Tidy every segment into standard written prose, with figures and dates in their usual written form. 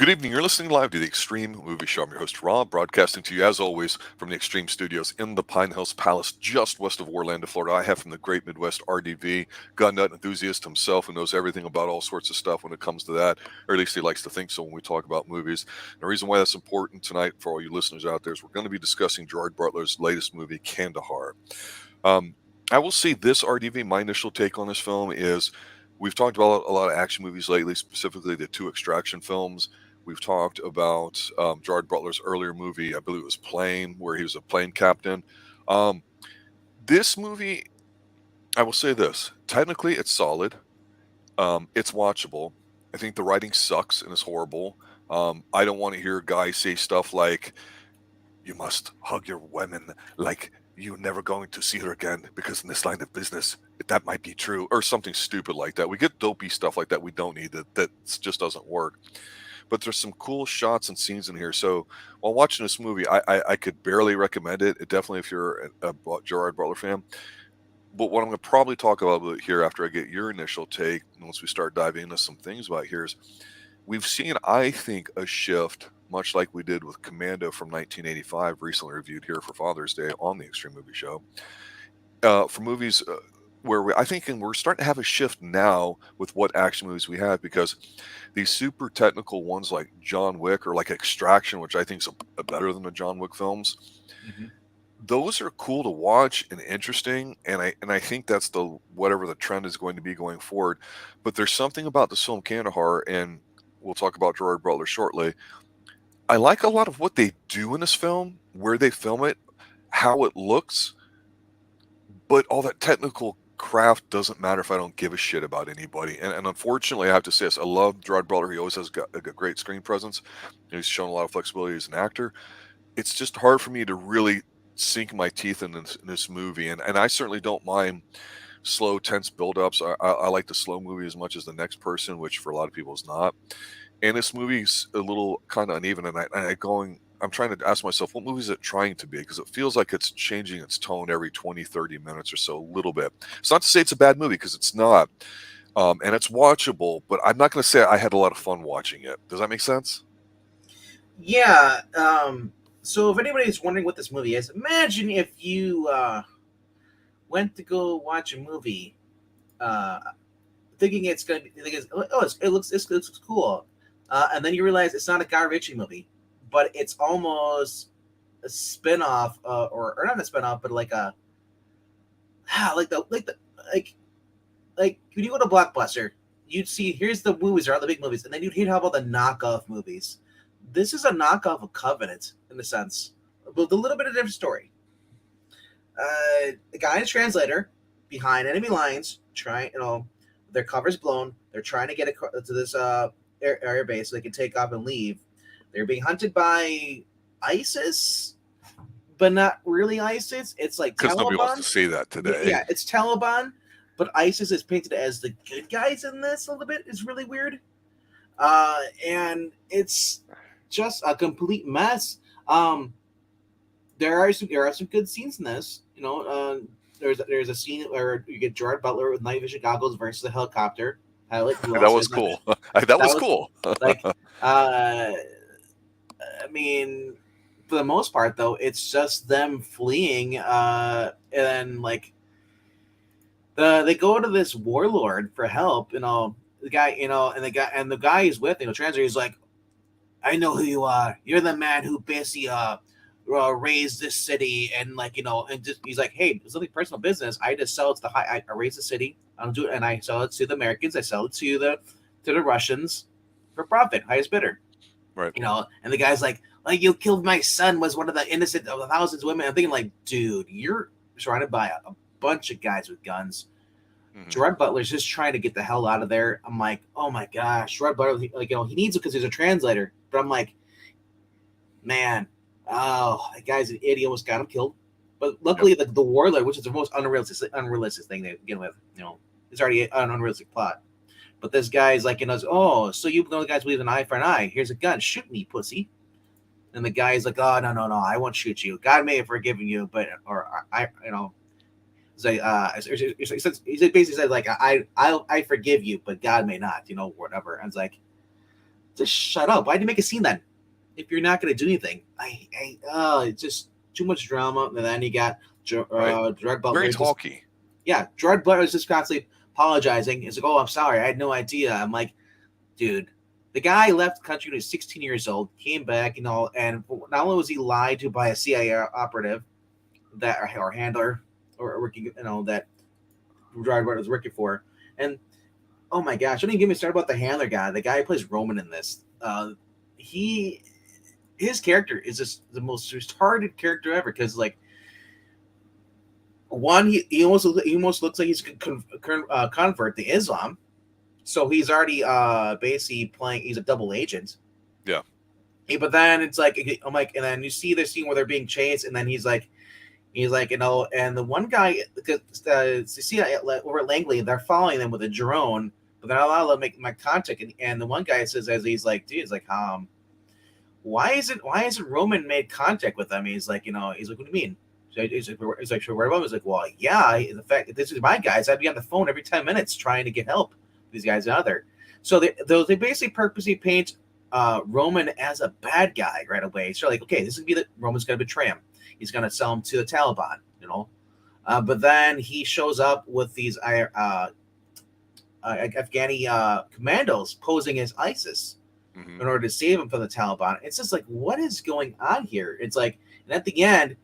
Good evening. You're listening live to the Extreme Movie Show. I'm your host, Rob, broadcasting to you, as always, from the Extreme Studios in the Pine Hills Palace, just west of Orlando, Florida. I have from the great Midwest RDV, gun nut enthusiast himself who knows everything about all sorts of stuff when it comes to that, or at least he likes to think so when we talk about movies. And the reason why that's important tonight for all you listeners out there is we're going to be discussing Gerard Butler's latest movie, Kandahar. Um, I will say this, RDV, my initial take on this film is we've talked about a lot of action movies lately, specifically the two Extraction films. We've talked about Gerard Butler's earlier movie, I believe it was Plane, where he was a plane captain. Um, this movie, I will say this, technically it's solid. It's watchable. I think the writing sucks and is horrible. I don't want to hear guys say stuff like, you must hug your women like you're never going to see her again because in this line of business, that might be true, or something stupid like that. We get dopey stuff like that we don't need, that just doesn't work. But there's some cool shots and scenes in here. So while watching this movie, I could barely recommend it. Definitely if you're a Gerard Butler fan. But what I'm going to probably talk about here after I get your initial take, once we start diving into some things about here, is we've seen, I think, a shift, much like we did with Commando from 1985, recently reviewed here for Father's Day on the Extreme Movie Show, for movies where I think we're starting to have a shift now with what action movies we have, because these super technical ones like John Wick or like Extraction, which I think is better than the John Wick films, Mhm. those are cool to watch and interesting, and I think that's the whatever the trend is going to be going forward. But there's something about this film Kandahar, and we'll talk about Gerard Butler shortly. I like a lot of what they do in this film, where they film it, how it looks, but all that technical craft doesn't matter if I don't give a shit about anybody. And unfortunately, I have to say this: I love Gerard Butler. He always has got a great screen presence. He's shown a lot of flexibility as an actor. It's just hard for me to really sink my teeth in this movie, and I certainly don't mind slow, tense buildups. I like the slow movie as much as the next person, which for a lot of people is not. And this movie's a little kind of uneven, and I'm trying to ask myself, what movie is it trying to be? Because it feels like it's changing its tone every 20, 30 minutes or so, a little bit. It's not to say it's a bad movie, because it's not. And it's watchable, but I'm not going to say I had a lot of fun watching it. Does that make sense? Yeah. So if anybody's wondering what this movie is, imagine if you went to go watch a movie, uh, thinking it's going to be, thinking, oh, it looks cool, and then you realize it's not a Guy Ritchie movie, but it's almost a spin-off, or not a spin-off, but like a like like when you go to Blockbuster, you'd see here's the movies, are all the big movies, and then you'd have all the knockoff movies. This is a knockoff of Covenant in a sense, with a little bit of a different story. The guy is translator behind enemy lines, trying, their cover's blown. They're trying to get to this area base so they can take off and leave. They're being hunted by ISIS, but not really ISIS. It's like Because nobody wants to Taliban. see that Yeah, today. yeah, it's Taliban, but ISIS is painted as the good guys in this a little bit. It's really weird, and it's just a complete mess. Um, there are some good scenes in this. There's a scene where you get Gerard Butler with night vision goggles versus a helicopter pilot who That also was has night cool. vision. That That was was cool. cool. Like, I mean, for the most part, though, it's just them fleeing, and like they go to this warlord for help. The guy, and the guy he's with, translator, he's like, I know who you are. You're the man who basically raised this city, and and just he's like, hey, it's nothing personal business. I just sell it to the high. I raise the city. I don't do it, and I sell it to the Americans. I sell it to the Russians for profit, highest bidder. Right. And the guy's like you killed my son, was one of the innocent of the thousands of women. I'm thinking like, dude, you're surrounded by a bunch of guys with guns. Hmm. Gerard Butler's just trying to get the hell out of there. I'm like, oh my gosh, Gerard Butler, he needs it because he's a translator. But I'm like, man, oh, that guy's an idiot. Almost got him killed. But Yep. luckily, the warlord, which is the most unrealistic thing to begin with, it's already an unrealistic plot. But this guy's like, oh, so you know the guys believe an eye for an eye. Here's a gun. Shoot me, pussy. And the guy's like, oh, no, no, no, I won't shoot you. God may have forgiven you, but, or I, say, he basically said, like, I forgive you, but God may not, whatever. And it's like, just shut up. Why'd you make a scene then? If you're not going to do anything, it's just too much drama. And then you got Right. Gerard Very Butler. talky. Gerard Butler is just constantly apologizing. He's like, "Oh, I'm sorry, I had no idea." I'm like, dude, the guy left the country when he was 16 years old, came back, and not only was he lied to by a CIA operative that or handler or working, that Gerard Butler was working for, and oh my gosh, don't even get me started about the handler guy. The guy who plays Roman in this, he his character is just the most retarded character ever because like one he almost looks like he's convert to Islam, so he's already basically playing. He's a double agent. Yeah. But then it's like I'm like, and then you see the scene where they're being chased, and then he's like, and the one guy, because you see over at Langley, they're following them with a drone, but they're not allowed to make my contact. And the one guy says, as he's like, dude, he's like, why isn't Roman made contact with them? He's like, he's like, what do you mean? He's like, sure, where about? He's like, well, yeah, the fact that this is my guys, I'd be on the phone every 10 minutes trying to get help. These guys out there. So they basically purposely paint Roman as a bad guy right away. So like, okay, this is gonna be Roman's gonna betray him. He's gonna sell him to the Taliban, But then he shows up with these Afghani commandos posing as ISIS in order to save him from the Taliban. It's just like, what is going on here? It's like, and at the end,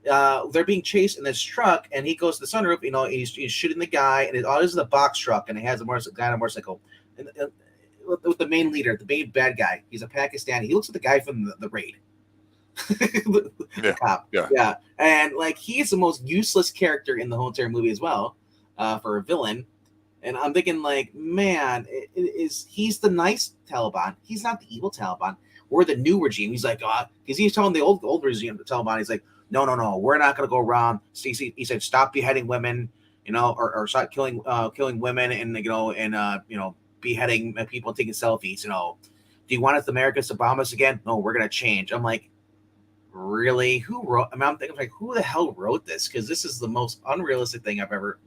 they're being chased in this truck, and he goes to the sunroof. He's shooting the guy, and this is a box truck, and it has a guy on a motorcycle, and with the main leader, the main bad guy. He's a Pakistani. He looks like the guy from the raid. The cop. Yeah, and like he's the most useless character in the whole entire movie as well, for a villain. And I'm thinking, like, man, he's the nice Taliban. He's not the evil Taliban. We're the new regime. He's like, because he's telling the old regime, the Taliban. He's like, no, we're not going to go around. He said, stop beheading women, or stop killing women, and beheading people, taking selfies. Do you want us Americans to bomb us again? No, we're going to change. I'm like, really? Who wrote? I'm thinking, like, who the hell wrote this? Because this is the most unrealistic thing I've ever.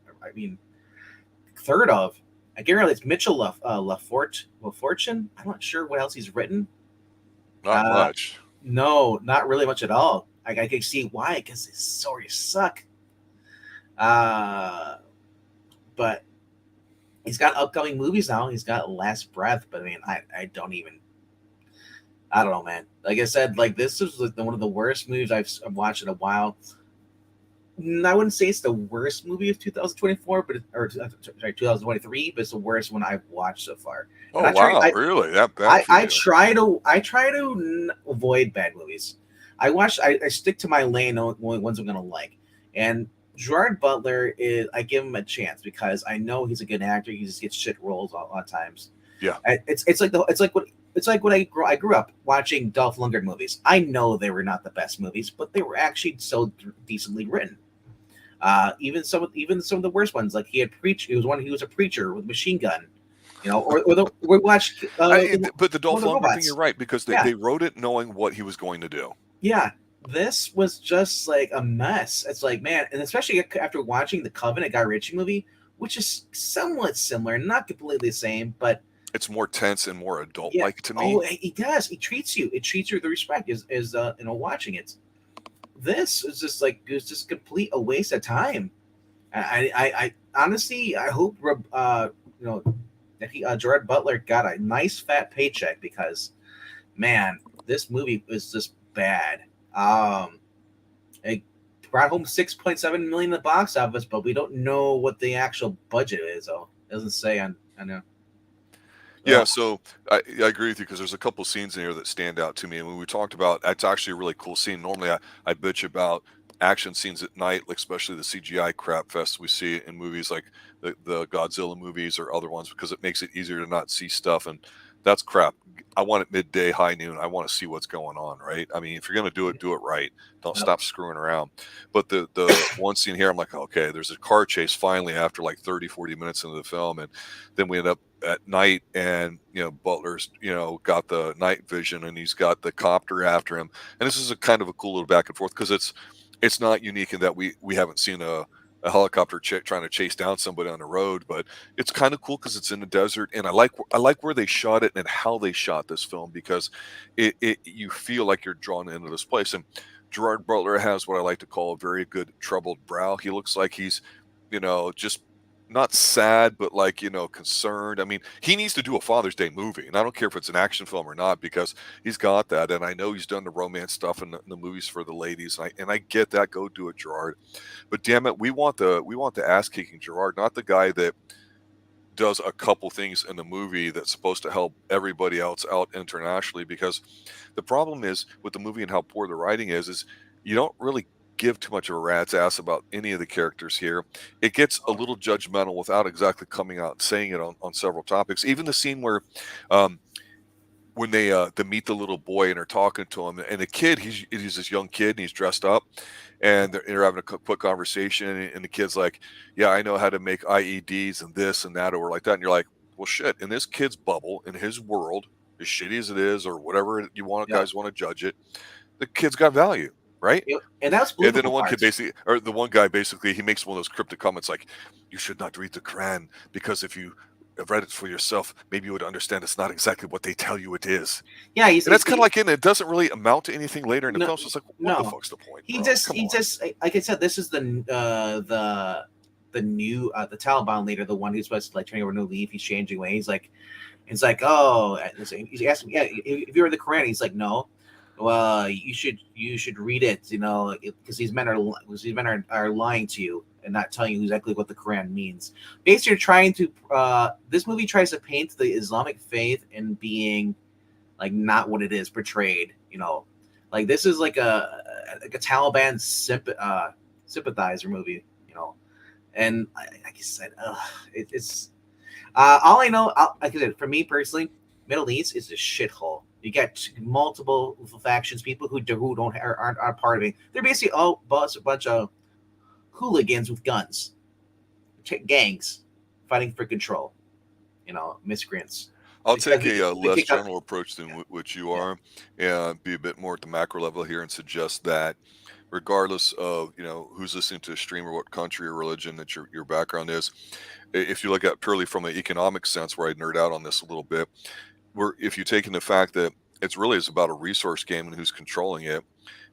Third of. I guarantee it's Mitchell LaFortune. I'm not sure what else he's written. Not much. No, not really much at all. I can see why, because his stories suck. But he's got upcoming movies now. He's got Last Breath, but I mean, I don't know, man. Like I said, like this is one of the worst movies I've watched in a while. I wouldn't say it's the worst movie of 2024, or 2023, but it's the worst one I've watched so far. Oh wow, really? That bad? I try to avoid bad movies. I stick to my lane, only ones I'm gonna like. And Gerard Butler I give him a chance because I know he's a good actor. He just gets shit roles a lot of times. Yeah, it's like when I grew up watching Dolph Lundgren movies. I know they were not the best movies, but they were actually so decently written. Even some of the worst ones, like he was a preacher with a machine gun, we watched. But the Dolph Lundgren thing, you're right, because they wrote it knowing what he was going to do. Yeah, this was just like a mess. It's like, man, and especially after watching the Covenant Guy Ritchie movie, which is somewhat similar, not completely the same, but it's more tense and more adult-like to me. Oh, he does. It treats you with respect as watching it. This is just like it's just complete a waste of time. I honestly I hope that Gerard Butler got a nice fat paycheck because, man, this movie is just bad. It brought home $6.7 million in the box office, but we don't know what the actual budget is. Though it doesn't say on there. Yeah, so I agree with you because there's a couple scenes in here that stand out to me. And when we talked about, it's actually a really cool scene. Normally, I bitch about action scenes at night, like especially the CGI crap fest we see in movies like the Godzilla movies or other ones, because it makes it easier to not see stuff. And that's crap. I want it midday, high noon. I want to see what's going on, right? I mean, if you're going to do it right. Don't stop screwing around. But the one scene here, I'm like, okay, there's a car chase finally after like 30, 40 minutes into the film. And then we end up at night, and Butler's got the night vision, and he's got the copter after him. And this is a kind of a cool little back and forth because it's not unique in that we haven't seen a a helicopter trying to chase down somebody on the road. But it's kind of cool because it's in the desert, and I like where they shot it and how they shot this film, because it you feel like you're drawn into this place. And Gerard Butler has what I like to call a very good troubled brow. He looks like he's, just not sad, but like, concerned. I mean, he needs to do a Father's Day movie, and I don't care if it's an action film or not, because he's got that. And I know he's done the romance stuff in the movies for the ladies, and I get that. Go do it, Gerard. But damn it, we want the ass kicking Gerard, not the guy that does a couple things in the movie that's supposed to help everybody else out internationally. Because the problem is with the movie and how poor the writing is you don't really give too much of a rat's ass about any of the characters here. It gets a little judgmental without exactly coming out and saying it on several topics. Even the scene where um, when they meet the little boy and are talking to him, and the kid, he's this young kid and he's dressed up, and they're having a quick conversation, and the kid's like, yeah, I know how to make IEDs and this and that or like that. And you're like, well, shit, in this kid's bubble, in his world, as shitty as it is or whatever you want, Yeah. guys want to judge it, the kid's got value, right? And that's And then the believable one kid parts. basically, or the one guy basically, he makes one of those cryptic comments like, you should not read the Quran, because if you have read it for yourself, maybe you would understand it's not exactly what they tell you it is. Yeah, And that's kind of like, it doesn't really amount to anything later in the no, film. So it's like, what the no. fuck's the point, He bro? just Come he on. just like I said, this is the new the Taliban leader, the one who's supposed to like turning over a new leaf. He's changing ways. Like it's like, oh, he's asking, yeah, if you read the Quran, he's like, no. Well, you should read it, because these men are lying to you and not telling you exactly what the Quran means. Basically, trying to this movie tries to paint the Islamic faith in being like not what it is portrayed. Like this is like a Taliban sympathizer movie. And like I said, it's all I know. Like I said, for me personally, Middle East is a shithole. You get multiple factions, people who don't aren't part of it. They're basically all a bunch of hooligans with guns, gangs fighting for control. Miscreants. I'll Because take they, a they less kick out. general approach than which you Yeah. are, and be a bit more at the macro level here, and suggest that regardless of who's listening to a stream or what country or religion that your background is, if you look at purely from an economic sense, where I nerd out on this a little bit, where if you take in the fact that it's really is about a resource game and who's controlling it,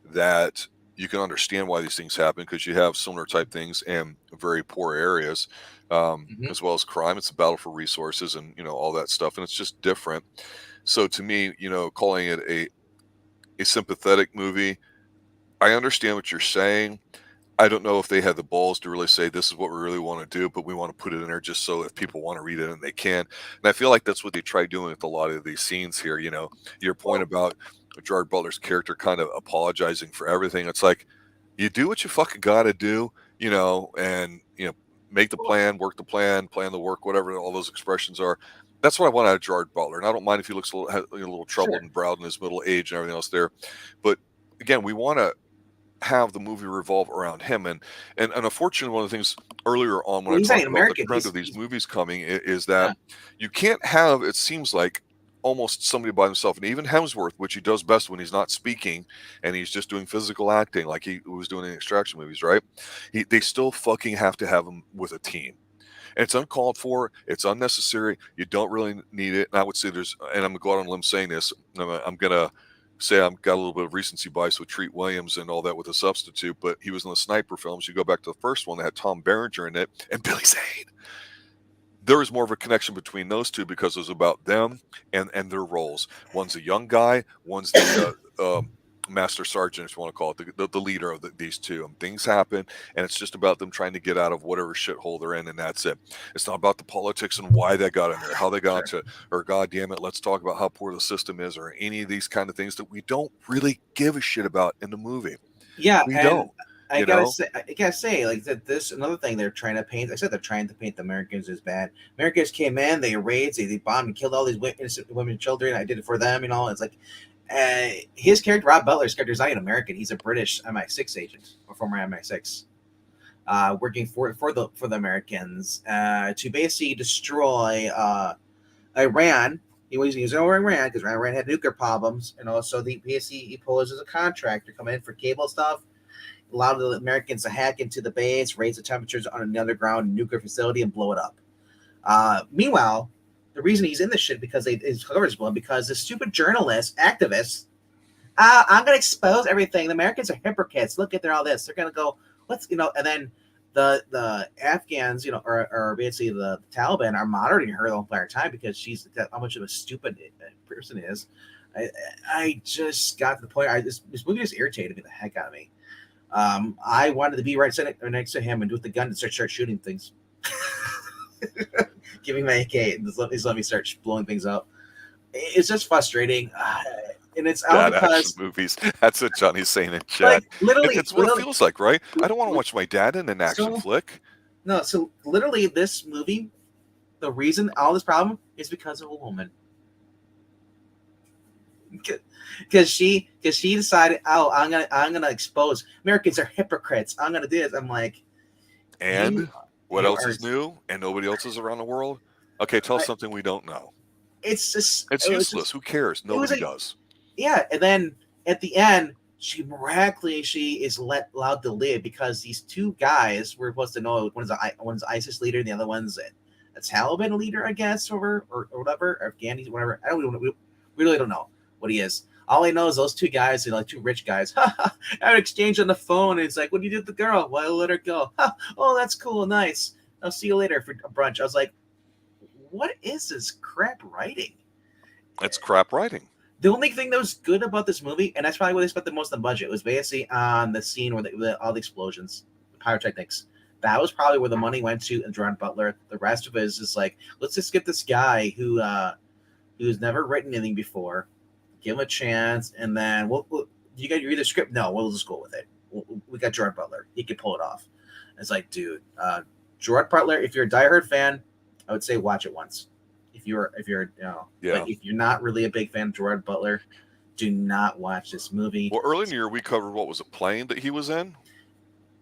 that you can understand why these things happen, because you have similar type things in very poor areas, Mhm. as well as crime. It's a battle for resources and all that stuff, and it's just different. So to me, calling it a sympathetic movie, I understand what you're saying. I don't know if they had the balls to really say this is what we really want to do, but we want to put it in there just so if people want to read it and they can. And I feel like that's what they try doing with a lot of these scenes here. Your point Well, about Gerard Butler's character kind of apologizing for everything. It's like, you do what you fucking got to do, and make the well, plan, work the plan the work, whatever all those expressions are. That's what I want out of Gerard Butler. And I don't mind if he looks a little troubled sure. and proud in his middle age and everything else there. But again, we want to have the movie revolve around him. And unfortunately, one of the things earlier on when Well, I he's not an talked about the American. trend of these He's movies coming is that yeah. you can't have, it seems like, almost somebody by himself. And even Hemsworth, which he does best when he's not speaking and he's just doing physical acting like he was doing in Extraction movies, right? They still fucking have to have him with a team. And it's uncalled for. It's unnecessary. You don't really need it. And I would say and I'm going to go out on a limb saying this. I'm going to say I've got a little bit of recency bias with Treat Williams and all that with a substitute, but he was in the Sniper films. You go back to the first one that had Tom Berenger in it and Billy Zane. There was more of a connection between those two because it was about them and their roles. One's a young guy, one's the master sergeant, if you want to call it, the leader of these two. And things happen, and it's just about them trying to get out of whatever shithole they're in, and that's it. It's not about the politics and why they got in there, how they got Sure. into it, or God damn it, let's talk about how poor the system is, or any of these kind of things that we don't really give a shit about in the movie. Yeah, We and don't, you know. I gotta say, like that. This another thing they're trying to paint. I said they're trying to paint the Americans as bad. Americans came in, they raids, they bombed and killed all these innocent women and children. I did it for them, It's like his character, Rob Butler's character, is not an American. He's a British MI6 agent or former MI6, working for the Americans to basically destroy Iran. He was using over Iran because Iran had nuclear problems, and also the basically he poses a contractor coming in for cable stuff. allowed the Americans to hack into the base, raise the temperatures on an underground nuclear facility, and blow it up. Meanwhile, the reason he's in this shit because his coverage blown because the stupid journalist, activists, I'm gonna expose everything. The Americans are hypocrites. Look at all this. They're gonna go, what's and then the Afghans, or basically the Taliban are monitoring her the entire time because she's how much of a stupid person is. I just got to the point. This movie just irritated me the heck out of me. I wanted to be right next to him and with the gun and start shooting things. Give me my AK and just let me start blowing things up. It's just frustrating. And it's all Dad because action movies. That's what Johnny's saying in chat. like literally, It's what it feels like, right? I don't want to watch my dad in an action So- flick. no. So literally, this movie, the reason all this problem is because of a woman. Because she decided, oh, I'm gonna expose Americans are hypocrites. I'm gonna do this. I'm like, And what you else are- is new? And nobody else is around the world. Okay, tell us something we don't know. it's just It's it was useless. Who cares? was Nobody a- does. yeah. And then at the end, she miraculously is allowed to live because these two guys were supposed to know one's ISIS leader and the other one's a Taliban leader, I guess, or whatever, or Afghani, whatever. I don't we really don't know what he is. All I know is those two guys, like two rich guys, had an exchange on the phone. And it's like, what do you do with the girl? Well, I let her go. Oh, that's cool, nice. I'll see you later for brunch. I was like, what is this crap writing? It's crap writing. The only thing that was good about this movie, and that's probably where they spent the most on budget, was basically on the scene where all the explosions, the pyrotechnics. That was probably where the money went to. And Gerard Butler. The rest of it is just like, let's just get this guy who's never written anything before, give him a chance, and then you read the script? No, we'll just go with it. We got Gerard Butler. He can pull it off. It's like, dude, Gerard Butler. If you're a diehard fan, I would say watch it once. If you're like, if you're not really a big fan of Gerard Butler, do not watch this movie. Well, early in the year we covered what was a plane that he was in.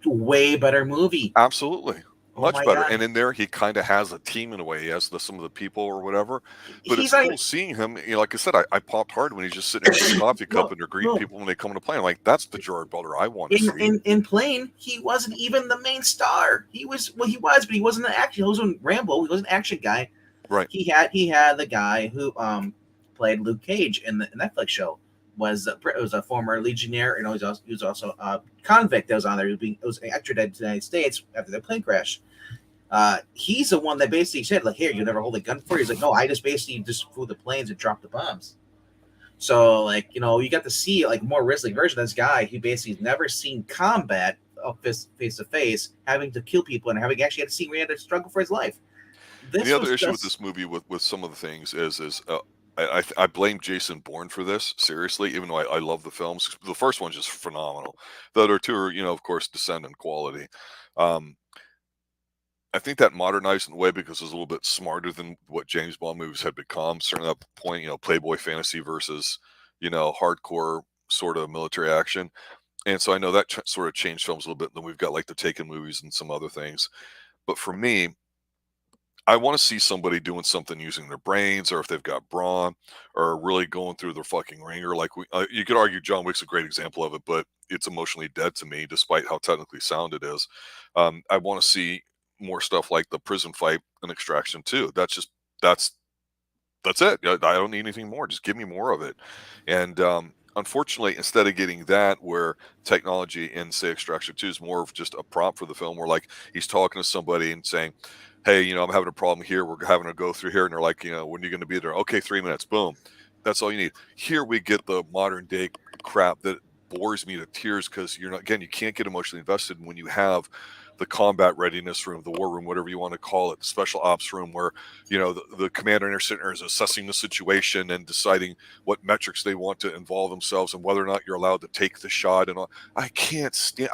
Way better movie. Absolutely. Much my better. God. And in there, he kind of has a team in a way. He has some of the people or whatever. But He's it's cool seeing him. Like I said, I popped hard when he's just sitting there with a coffee cup and they're greeting people when they come to play. I'm like, that's the Gerard Butler I want to see. In Plane, he wasn't even the main star. He was, but he wasn't an action. He wasn't Rambo. He was an action guy. Right. He had the guy who played Luke Cage in the Netflix show. Was a former Legionnaire, and he was also a convict that was on there. He was extradited to the United States after the plane crash. He's the one that basically said, like, here, you never hold a gun for you. He's like, no, I just basically just flew the planes and dropped the bombs. So, like, you got to see like more realistic version of this guy who basically has never seen combat face to face, having to kill people and having actually had to see where he had to struggle for his life. The other issue with this movie, with some of the things, is I blame Jason Bourne for this, seriously, even though I love the films. The first one's just phenomenal. The other two are, of course, descend in quality. I think that modernized in a way because it was a little bit smarter than what James Bond movies had become. Certainly at the point, Playboy fantasy versus, hardcore sort of military action. And so I know that sort of changed films a little bit. Then we've got like the Taken movies and some other things. But for me, I want to see somebody doing something using their brains, or if they've got brawn, or really going through their fucking ringer. Like you could argue John Wick's a great example of it, but it's emotionally dead to me, despite how technically sound it is. I want to see more stuff like the prison fight and Extraction too. That's it. I don't need anything more. Just give me more of it. And unfortunately, instead of getting that, where technology in, say, Extraction 2 is more of just a prompt for the film, where like he's talking to somebody and saying, hey, I'm having a problem here. We're having to go through here. And they're like, when are you going to be there? Okay, 3 minutes. Boom. That's all you need. Here we get the modern day crap that bores me to tears because you can't get emotionally invested when you have the combat readiness room, the war room, whatever you want to call it, the special ops room, where the commander and their center is assessing the situation and deciding what metrics they want to involve themselves and whether or not you're allowed to take the shot and all. I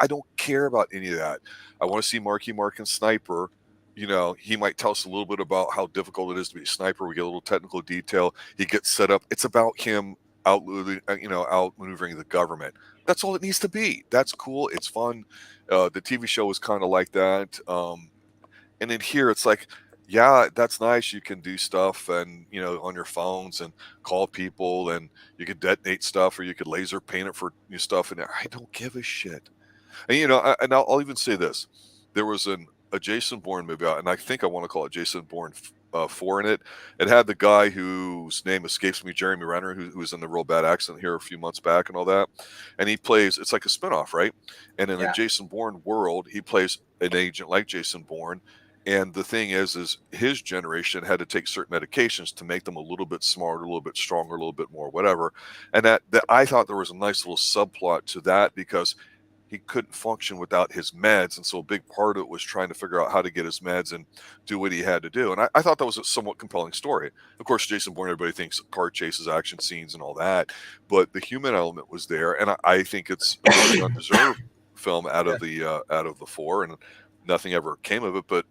don't care about any of that. I want to see Marky Mark and Sniper. He might tell us a little bit about how difficult it is to be a sniper. We get a little technical detail. He gets set up. It's about him outmaneuvering the government. That's all it needs to be. That's cool. It's fun. The TV show was kind of like that. And then here it's like, yeah, that's nice. You can do stuff and, on your phones and call people and you can detonate stuff or you could laser paint it for new stuff. And I don't give a shit. And and I'll even say this: there was a Jason Bourne movie out, and I think I want to call it Jason Bourne 4 in it. It had the guy whose name escapes me, Jeremy Renner, who was in the real bad accident here a few months back and all that. And he plays, it's like a spinoff, right? And in a Yeah. Jason Bourne world, he plays an agent like Jason Bourne. And the thing is his generation had to take certain medications to make them a little bit smarter, a little bit stronger, a little bit more, whatever. And that I thought there was a nice little subplot to that because he couldn't function without his meds. And so a big part of it was trying to figure out how to get his meds and do what he had to do. And I thought that was a somewhat compelling story. Of course, Jason Bourne, everybody thinks car chases, action scenes, and all that. But the human element was there. And I think it's a really undeserved film out of the four. And nothing ever came of it. But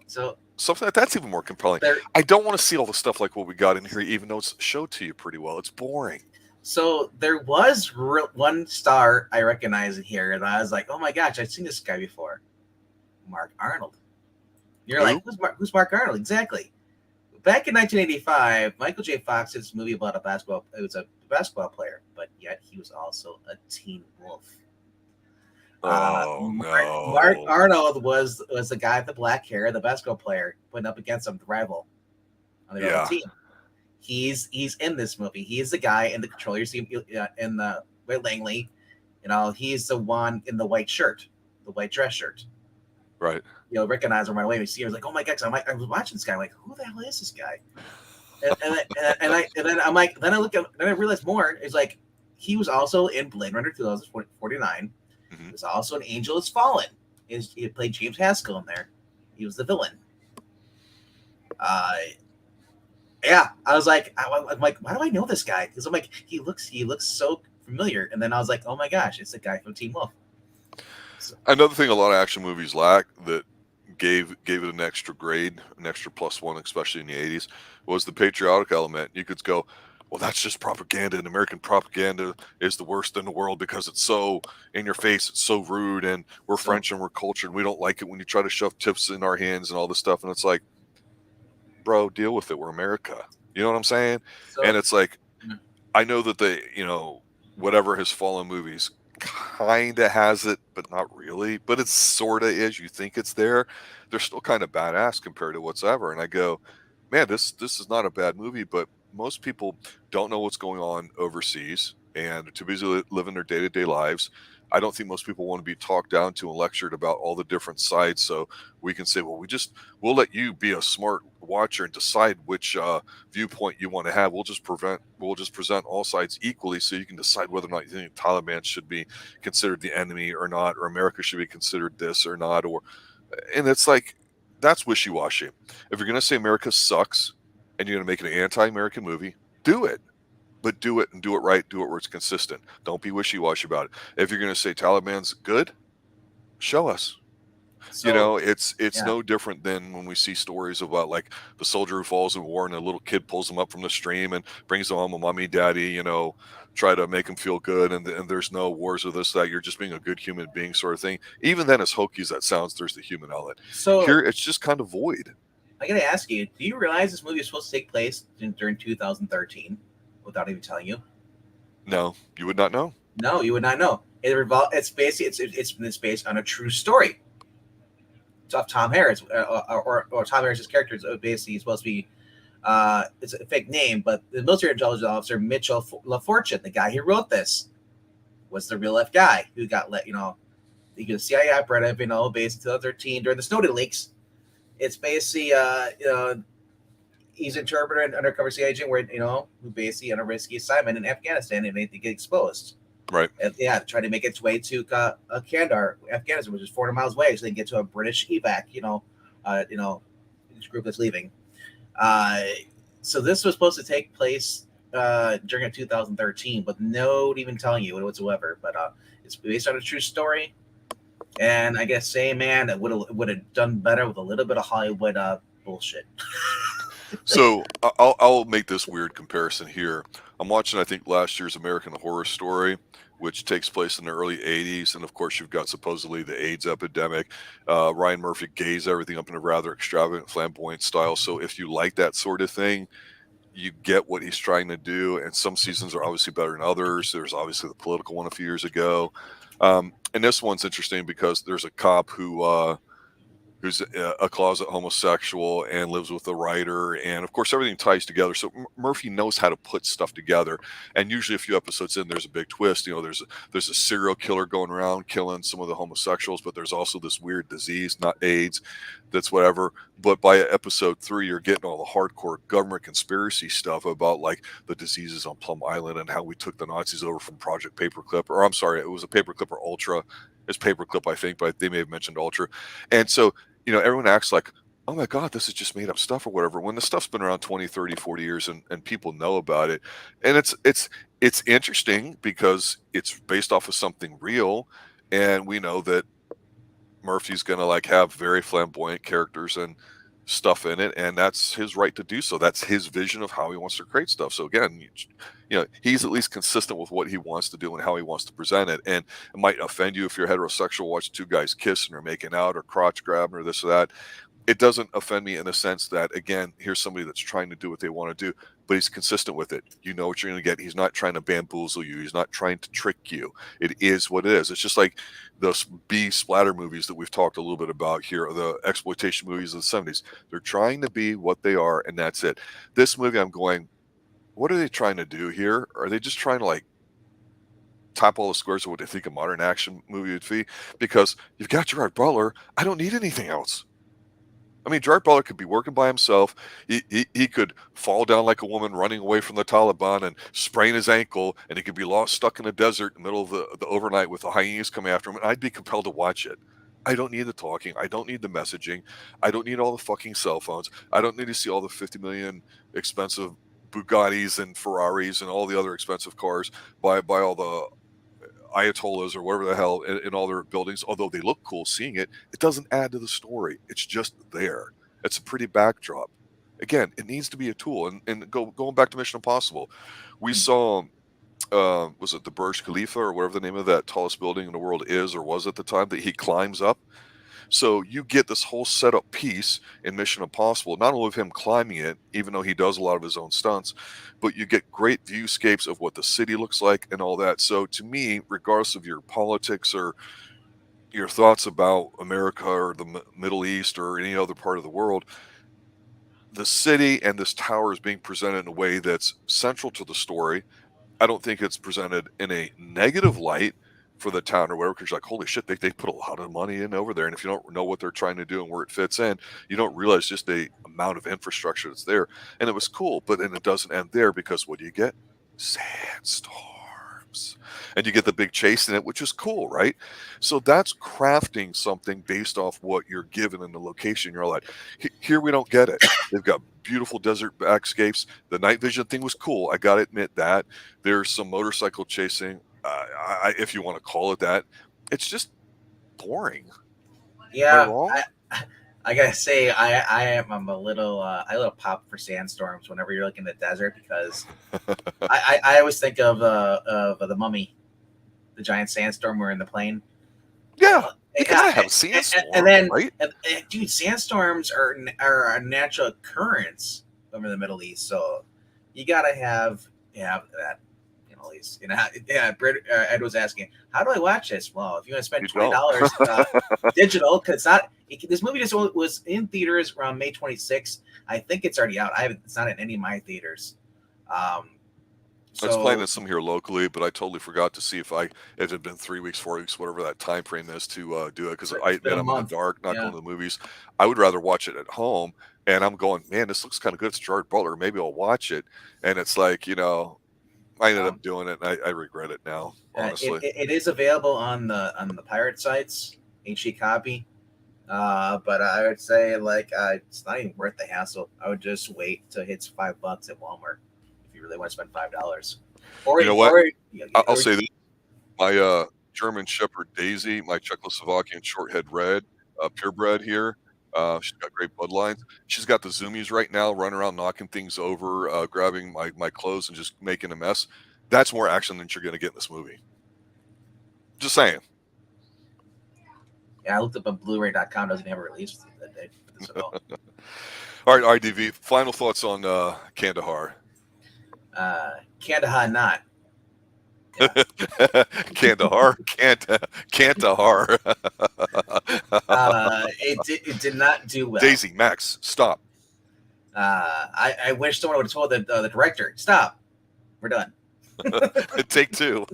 So something that's even more compelling. there, I don't want to see all the stuff like what we got in here, even though it's showed to you pretty well. It's boring. so there was one star I recognize in here, and I was like, oh my gosh, I've seen this guy before. Mark Arnold. You're Who? like, who's Mark Arnold? Exactly. Back in 1985, Michael J. Fox did this movie about a basketball. It was a basketball player, but yet he was also a teen wolf. Oh Mark no! Arnold was the guy with the black hair, the basketball player, putting up against him, the rival on their own team. He's in this movie. He's the guy in the controller. You see him in the Ray Langley. He's the one in the white shirt, the white dress shirt. Right. Recognize him right away. We see him. I was like, oh my god! I was watching this guy. I'm like, who the hell is this guy? And then I'm like, then I look at, then I realized more. It's like he was also in Blade Runner 2049. Mm-hmm. He was also an Angel Has Fallen. He played James Haskell in there. He was the villain. Yeah, I was like, I'm like, why do I know this guy? Because I'm like, he looks so familiar. And then I was like, oh my gosh, it's the guy from Teen Wolf. So, another thing a lot of action movies lack that gave it an extra grade, an extra +1, especially in the 80s, was the patriotic element. You could go, well, that's just propaganda, and American propaganda is the worst in the world because it's so in your face, it's so rude, and we're French and we're cultured. We don't like it when you try to shove tips in our hands and all this stuff. And it's like, bro, deal with it. We're America. You know what I'm saying? And it's like, I know that whatever has fallen movies kind of has it, but not really. But it sort of is. You think it's there. They're still kind of badass compared to whatsoever. And I go, man, this is not a bad movie, but most people don't know what's going on overseas and are too busy living their day-to-day lives. I don't think most people want to be talked down to and lectured about all the different sides. So we can say, well, we'll let you be a smart watcher and decide which viewpoint you want to have. We'll just present all sides equally, so you can decide whether or not you think Taliban should be considered the enemy or not, or America should be considered this or not. And it's like, that's wishy-washy. If you're going to say America sucks and you're going to make an anti-American movie, do it. But do it and do it right. Do it where it's consistent. Don't be wishy-washy about it. If you're going to say Taliban's good, show us. so It's no different than when we see stories about like the soldier who falls in war and a little kid pulls him up from the stream and brings him home, mommy, daddy, try to make him feel good. And there's no wars or this, that. You're just being a good human being sort of thing. Even then, as hokey as that sounds, there's the human element. So here, it's just kind of void. I got to ask you, do you realize this movie is supposed to take place during 2013 without even telling you? No, you would not know. No, you would not know. It's based on a true story. It's off Tom Harris, or Tom Harris's character is basically supposed to be. It's a fake name, but the military intelligence officer Mitchell LaFortune, the guy who wrote this, was the real F guy who got let. He was a CIA operative. Based in 2013 during the Snowden leaks. It's basically he's an interpreter and undercover CIA agent who basically on a risky assignment in Afghanistan and made to get exposed. Right. And, trying to make its way to Kandahar, Afghanistan, which is 400 miles away, so they can get to a British evac. This group that's leaving. So this was supposed to take place during 2013, but no even telling you whatsoever. But it's based on a true story, and I guess it would have done better with a little bit of Hollywood bullshit. So I'll make this weird comparison here. I'm watching, I think, last year's American Horror Story, which takes place in the early 80s. And of course, you've got supposedly the AIDS epidemic. Ryan Murphy gays everything up in a rather extravagant, flamboyant style. So if you like that sort of thing, you get what he's trying to do, and some seasons are obviously better than others. There's obviously the political one a few years ago, and this one's interesting because there's a cop who's a closet homosexual and lives with a writer, and of course everything ties together. So Murphy knows how to put stuff together, and usually a few episodes in, there's a big twist. There's a serial killer going around killing some of the homosexuals, but there's also this weird disease, not AIDS, that's whatever. But by episode 3, you're getting all the hardcore government conspiracy stuff about like the diseases on Plum Island and how we took the Nazis over from Project Paperclip, or I'm sorry, it was a Paperclip or Ultra. It's Paperclip, I think, but they may have mentioned Ultra. And so everyone acts like, oh my God, this is just made up stuff or whatever, when the stuff's been around 20, 30, 40 years and people know about it. And it's interesting because it's based off of something real. And we know that Murphy's going to like have very flamboyant characters and stuff in it. And that's his right to do so. That's his vision of how he wants to create stuff. So again, he's at least consistent with what he wants to do and how he wants to present it. And it might offend you if you're heterosexual, watch two guys kissing or making out or crotch grabbing or this or that. It doesn't offend me in the sense that, again, here's somebody that's trying to do what they want to do, but he's consistent with it. You know what you're going to get. He's not trying to bamboozle you. He's not trying to trick you. It is what it is. It's just like those B splatter movies that we've talked a little bit about here, or the exploitation movies of the 70s. They're trying to be what they are, and that's it. This movie, I'm going, what are they trying to do here? Are they just trying to like top all the squares of what they think a modern action movie would be? Because you've got Gerard Butler. I don't need anything else. I mean, Gerard Butler could be working by himself. He could fall down like a woman running away from the Taliban and sprain his ankle, and he could be lost, stuck in a desert in the middle of the overnight with the hyenas coming after him, and I'd be compelled to watch it. I don't need the talking. I don't need the messaging. I don't need all the fucking cell phones. I don't need to see all the 50 million expensive Bugattis and Ferraris and all the other expensive cars by all the Ayatollahs or whatever the hell in all their buildings. Although they look cool seeing it, it doesn't add to the story. It's just there. It's a pretty backdrop. Again, it needs to be a tool. And going back to Mission Impossible, we saw, was it the Burj Khalifa or whatever the name of that tallest building in the world is or was at the time, that he climbs up. So you get this whole setup piece in Mission Impossible, not only of him climbing it, even though he does a lot of his own stunts, but you get great viewscapes of what the city looks like and all that. So to me, regardless of your politics or your thoughts about America or the Middle East or any other part of the world, the city and this tower is being presented in a way that's central to the story. I don't think it's presented in a negative light for the town or whatever, because you're like, holy shit, they put a lot of money in over there. And if you don't know what they're trying to do and where it fits in, you don't realize just the amount of infrastructure that's there. And it was cool, but then it doesn't end there, because what do you get? Sandstorms. And you get the big chase in it, which is cool, right? So that's crafting something based off what you're given in the location. You're like, here we don't get it. They've got beautiful desert backscapes. The night vision thing was cool. I got to admit that. There's some motorcycle chasing. If you want to call it that, it's just boring. Yeah, Am I wrong? I gotta say, I'm a little pop for sandstorms whenever you're looking at the desert, because I always think of the Mummy, the giant sandstorm where in the plane. Yeah, you gotta have a sandstorm, and then right? Dude, sandstorms are a natural occurrence over the Middle East, so you gotta have that. At least, yeah. Ed was asking, "How do I watch this?" Well, if you want to spend $20 digital, because this movie just was in theaters around May 26th. I think it's already out. It's not in any of my theaters. So, I was playing this some here locally, but I totally forgot to see if it had been 3 weeks, 4 weeks, whatever that time frame is to do it. Because I'm in the dark, not going to the movies. I would rather watch it at home. And I'm going, man, this looks kind of good. It's Gerard Butler. Maybe I'll watch it. And it's like, I ended up doing it, and I regret it now, honestly. It is available on the pirate sites, HD copy. But I would say, it's not even worth the hassle. I would just wait till it hits $5 at Walmart if you really want to spend $5. Or you know what? I'll say this: my German Shepherd Daisy, my Czechoslovakian Shorthead Red, purebred here. She's got great bloodlines. She's got the zoomies right now, running around knocking things over, grabbing my clothes and just making a mess. That's more action than you're going to get in this movie. Just saying. Yeah, I looked up on Blu-ray.com. Doesn't have a release that day for this at all. All right, IDV. Final thoughts on Kandahar. Kandahar not. Yeah. Kandahar, Kandahar. It did not do well. Daisy, Max, stop. I wish someone would have told the director, stop, we're done. Take two.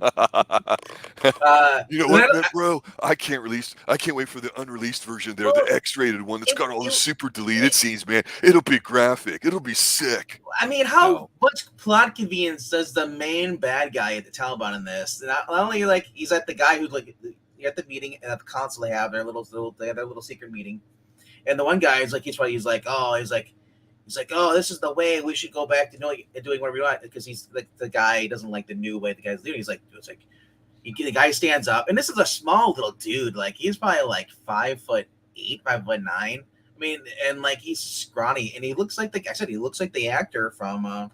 You know Then, what, bro? I can't wait for the unreleased version there, the well, X-rated one that's got all the it, super deleted scenes, man. It'll be graphic. It'll be sick. I mean, how No. much plot convenience does the main bad guy at the Taliban in this? Not only like he's at the guy who's like you're at the meeting and at the council they have they have their little secret meeting, and the one guy is like he's like oh this is the way we should go back to doing whatever we want because he's like the guy doesn't like the new way the guy's doing. He's like it's like the guy stands up and this is a small little dude like he's probably like 5'8", 5'9". I mean, and like he's scrawny, and he looks like the I said he looks like the actor from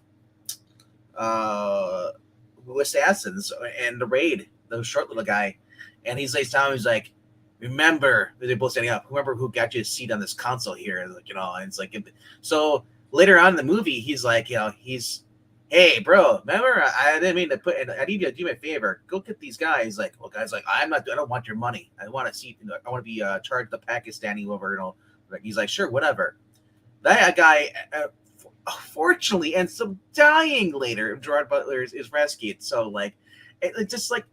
uh Assassins and the Raid, the short little guy, and he's telling him he's like, remember they're both standing up. Remember who got you a seat on this console here, like and it's like so later on in the movie he's like he's hey bro remember I didn't mean to put I need you to do me a favor go get these guys like well guys like I don't want your money I want to see I want to be charged the Pakistani over like he's like sure whatever that guy fortunately ends up dying later. Gerard Butler is rescued. So like, it just like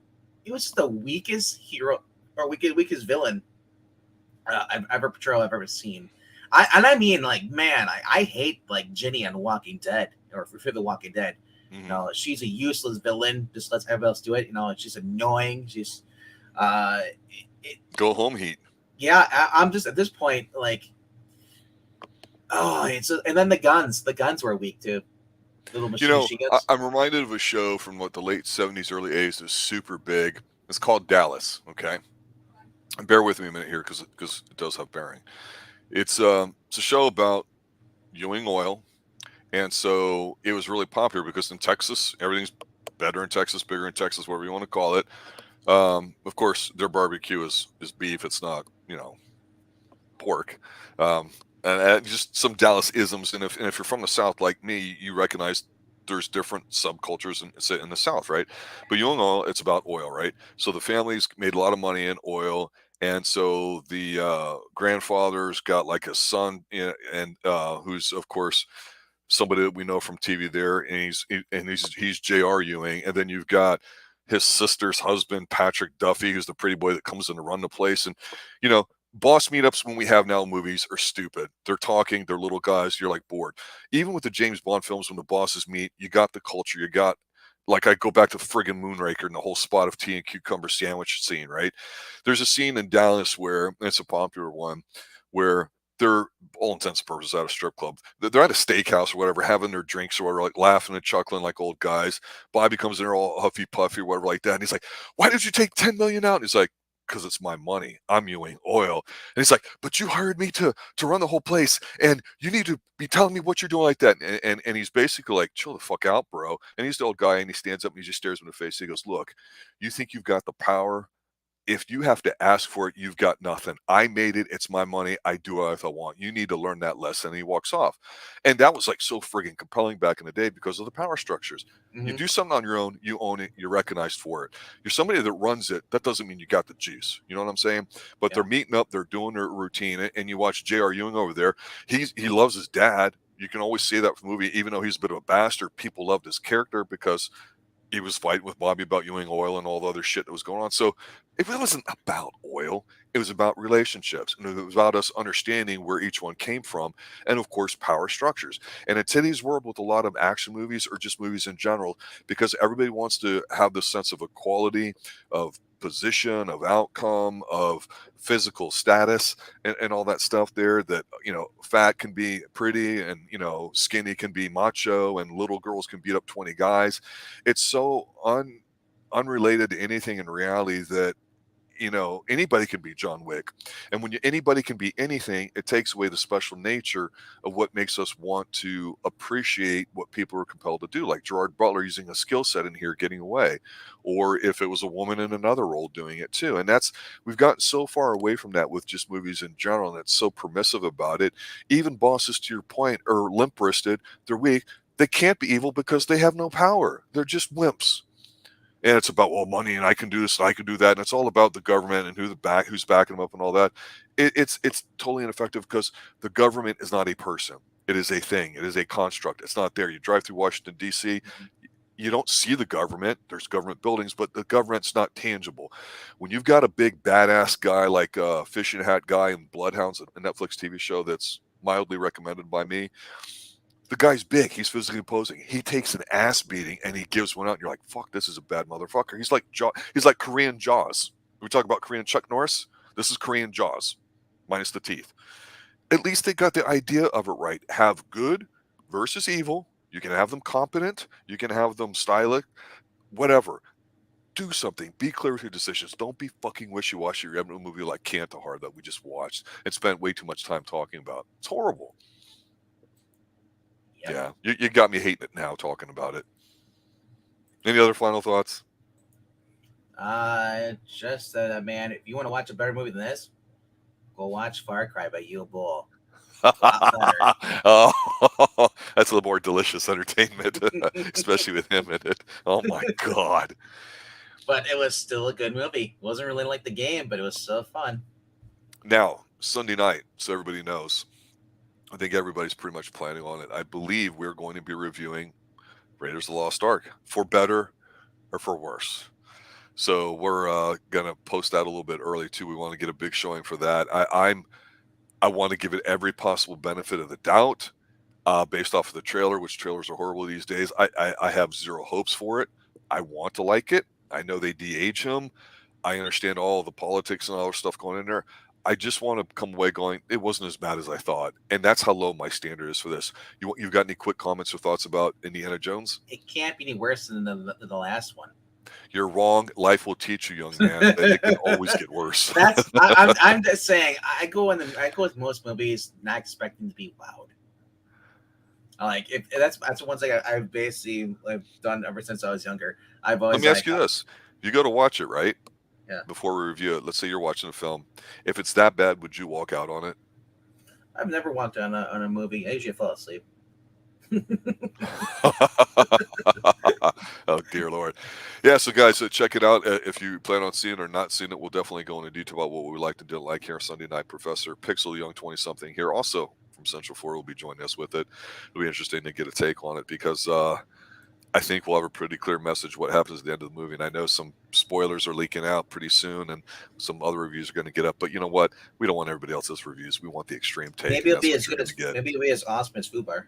it was just the weakest hero or weakest villain I've ever seen. I mean like man, I hate like Ginny on Walking Dead or for the Walking Dead. Mm-hmm. She's a useless villain. Just lets everybody else do it. She's annoying. She's uh, Go home heat. yeah. I'm just at this point like oh, and then the guns. The guns were weak too. Little machine guns. I'm reminded of a show from the late 70s, early 80s that was super big. It's called Dallas. Okay. And bear with me a minute here because it does have bearing. It's a show about Ewing Oil. And so it was really popular because in Texas, everything's better in Texas, bigger in Texas, whatever you want to call it. Of course, their barbecue is beef. It's not, pork. And just some Dallas isms. And if you're from the South like me, you recognize there's different subcultures in the South, right? But Ewing Oil, it's about oil, right? So the families made a lot of money in oil. And so the grandfather's got like a son, and who's of course somebody that we know from TV there, and he's J.R. Ewing, and then you've got his sister's husband, Patrick Duffy, who's the pretty boy that comes in to run the place, and boss meetups when we have now movies are stupid. They're talking, they're little guys, you're like bored. Even with the James Bond films, when the bosses meet, you got the culture, you got like I go back to friggin' Moonraker and the whole spot of tea and cucumber sandwich scene, right? There's a scene in Dallas where it's a popular one where they're all intents and purposes at a strip club. They're at a steakhouse or whatever, having their drinks or whatever, like laughing and chuckling like old guys. Bobby comes in there all huffy puffy or whatever like that. And he's like, why did you take 10 million out? And he's like, because it's my money. I'm Ewing Oil. And he's like, but you hired me to run the whole place, and you need to be telling me what you're doing like that. And he's basically like, chill the fuck out, bro. And he's the old guy, and he stands up and he just stares him in the face. He goes, look, you think you've got the power? If you have to ask for it, you've got nothing. I made it. It's my money. I do it if I want. You need to learn that lesson. And he walks off. And that was like so friggin' compelling back in the day because of the power structures. You Mm-hmm. do something on your own, you own it, you're recognized for it. You're somebody that runs it. That doesn't mean you got the juice. You know what I'm saying? But Yeah. they're meeting up, they're doing their routine. And you watch J.R. Ewing over there. He loves his dad. You can always see that from the movie, even though he's a bit of a bastard. People loved his character because he was fighting with Bobby about Ewing Oil and all the other shit that was going on. So it wasn't about oil. It was about relationships. And it was about us understanding where each one came from. And of course, power structures. And in today's world with a lot of action movies or just movies in general, because everybody wants to have this sense of equality, of position, of outcome, of physical status, and all that stuff there, that fat can be pretty, and skinny can be macho, and little girls can beat up 20 guys. It's so unrelated to anything in reality that anybody can be John Wick. And when anybody can be anything, it takes away the special nature of what makes us want to appreciate what people are compelled to do, like Gerard Butler using a skill set in here getting away, or if it was a woman in another role doing it too. And we've gotten so far away from that with just movies in general, and it's so permissive about it. Even bosses, to your point, are limp-wristed, they're weak. They can't be evil because they have no power. They're just wimps. And it's about, well, money, and I can do this and I can do that, and it's all about the government and who's backing them up and all that. It's totally ineffective because the government is not a person. It is a thing. It is a construct. It's not there. You drive through Washington D.C., you don't see the government. There's government buildings, but the government's not tangible. When you've got a big badass guy like Fishing Hat Guy in Bloodhounds, a Netflix TV show that's mildly recommended by me, the guy's big. He's physically imposing. He takes an ass beating and he gives one out. And you're like, fuck, this is a bad motherfucker. He's like Korean Jaws. We talk about Korean Chuck Norris. This is Korean Jaws, minus the teeth. At least they got the idea of it right. Have good versus evil. You can have them competent. You can have them stylic. Whatever. Do something. Be clear with your decisions. Don't be fucking wishy-washy. You're having a movie like Kandahar that we just watched and spent way too much time talking about. It's horrible. Yep. Yeah, you got me hating it now talking about it. Any other final thoughts? Just that, man, if you want to watch a better movie than this, go watch Far Cry by Yul Bull. Oh, that's a little more delicious entertainment, especially with him in it. Oh my god! But it was still a good movie. It wasn't really like the game, but it was so fun. Now, Sunday night, so everybody knows, I think everybody's pretty much planning on it. I believe we're going to be reviewing Raiders of the Lost Ark, for better or for worse. So we're going to post that a little bit early too. We want to get a big showing for that. I want to give it every possible benefit of the doubt, based off of the trailer, which trailers are horrible these days. I have zero hopes for it. I want to like it. I know they de-age him. I understand all the politics and all the stuff going in there. I just want to come away going, it wasn't as bad as I thought. And that's how low my standard is for this. You've got any quick comments or thoughts about Indiana Jones? It can't be any worse than the last one. You're wrong. Life will teach you, young man, that it can always get worse. I'm just saying, I go with most movies not expecting to be wowed. Like, if that's one thing I've basically done ever since I was younger. I've always. Let me ask you this: you go to watch it, right? Yeah. Before we review it, let's say you're watching a film. If it's that bad, would you walk out on it? I've never walked on a movie. I usually fall asleep. Oh dear Lord. Yeah, so guys, check it out. If you plan on seeing it or not seeing it, we'll definitely go into detail about what we liked and didn't like here on Sunday Night. Professor Pixel, young 20-something here, also from Central Florida, will be joining us with it. It'll be interesting to get a take on it because I think we'll have a pretty clear message what happens at the end of the movie. And I know some spoilers are leaking out pretty soon and some other reviews are going to get up. But you know what? We don't want everybody else's reviews. We want the extreme take. Maybe it'll be as good as maybe it'll be as awesome as Fubar.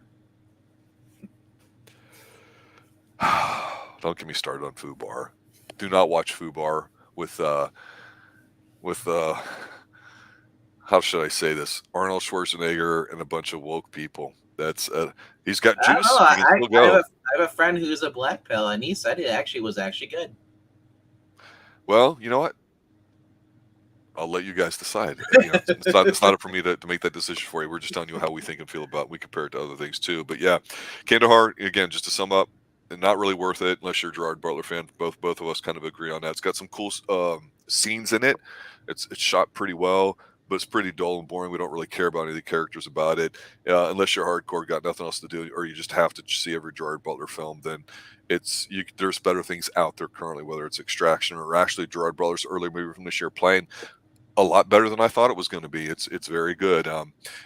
Don't get me started on Fubar. Do not watch Fubar with how should I say this? Arnold Schwarzenegger and a bunch of woke people. That's he's got juice. I have a friend who's a black pill, and he said it was actually good. Well, you know what? I'll let you guys decide. It's not up for me to make that decision for you. We're just telling you how we think and feel about it. We compare it to other things too. But yeah, Kandahar, again, just to sum up, not really worth it unless you're a Gerard Butler fan. Both of us kind of agree on that. It's got some cool scenes in it. It's shot pretty well, but it's pretty dull and boring. We don't really care about any of the characters about it. Unless you're hardcore, got nothing else to do, or you just have to see every Gerard Butler film, then there's better things out there currently, whether it's Extraction or actually Gerard Butler's earlier movie from this year, Plane. A lot better than I thought it was going to be. It's very good.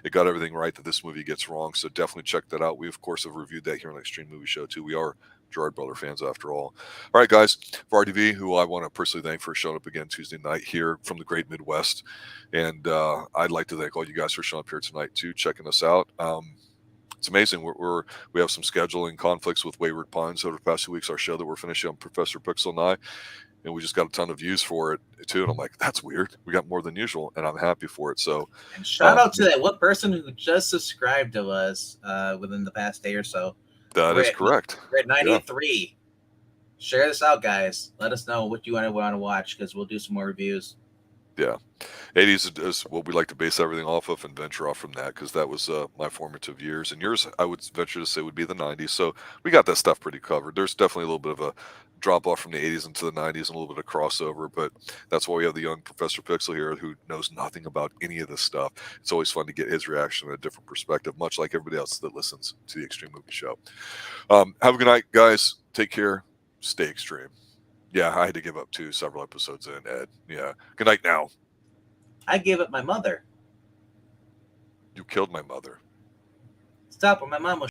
It got everything right that this movie gets wrong. So definitely check that out. We of course have reviewed that here on Extreme Movie Show too. We are Gerard Butler fans after all. All right, guys. For RDV, who I want to personally thank for showing up again Tuesday night here from the Great Midwest, and I'd like to thank all you guys for showing up here tonight too, checking us out. It's amazing. We have some scheduling conflicts with Wayward Pines over the past 2 weeks. Our show that we're finishing on Professor Pixel and I. And we just got a ton of views for it too. And I'm like, that's weird. We got more than usual, and I'm happy for it. So, and shout out to that one person who just subscribed to us within the past day or so. That is correct. We're at 93. Yeah. Share this out, guys. Let us know what you want to watch because we'll do some more reviews. Yeah. 80s is what we like to base everything off of and venture off from that, because that was my formative years. And yours, I would venture to say, would be the 90s. So we got that stuff pretty covered. There's definitely a little bit of a drop off from the 80s into the 90s and a little bit of crossover, but that's why we have the young Professor Pixel here who knows nothing about any of this stuff. It's always fun to get his reaction and a different perspective, much like everybody else that listens to the Extreme Movie Show. Have a good night, guys. Take care. Stay extreme. Yeah, I had to give up too several episodes in, Ed. Yeah. Good night now. I gave up my mother. You killed my mother. Stop, or my mom will